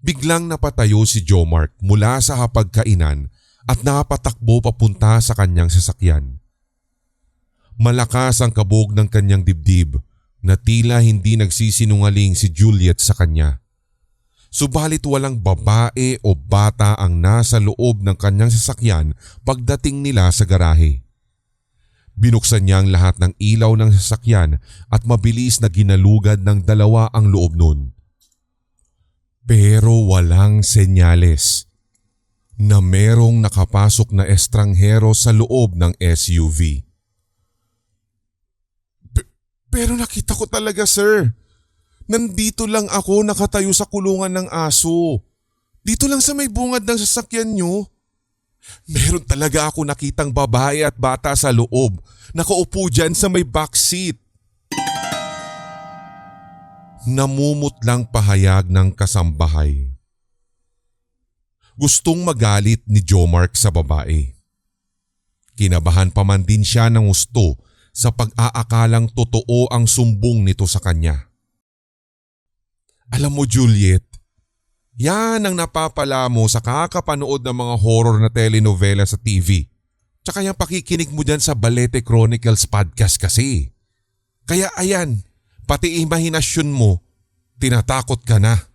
Biglang napatayo si Jomark mula sa hapagkainan at napatakbo papunta sa kanyang sasakyan. Malakas ang kabog ng kanyang dibdib na tila hindi nagsisinungaling si Juliet sa kanya. Subalit walang babae o bata ang nasa loob ng kanyang sasakyan pagdating nila sa garahe. Binuksan niya ang lahat ng ilaw ng sasakyan at mabilis na ginalugad ng dalawa ang loob nun. Pero walang senyales na merong nakapasok na estranghero sa loob ng SUV. Pero nakita ko talaga, sir. Nandito lang ako nakatayo sa kulungan ng aso. Dito lang sa may bungad ng sasakyan nyo. Meron talaga ako nakitang babae at bata sa loob. Nakaupo dyan sa may backseat. Namumutlang pahayag ng kasambahay. Gustong magalit ni Jomark sa babae. Kinabahan pa man din siya ng gusto sa pag-aakalang totoo ang sumbong nito sa kanya. Alam mo, Juliet, yan ang napapala mo sa kakapanood ng mga horror na telenovela sa TV. Tsaka yung pakikinig mo dyan sa Balete Chronicles podcast kasi. Kaya ayan, pati imahinasyon mo, tinatakot ka na.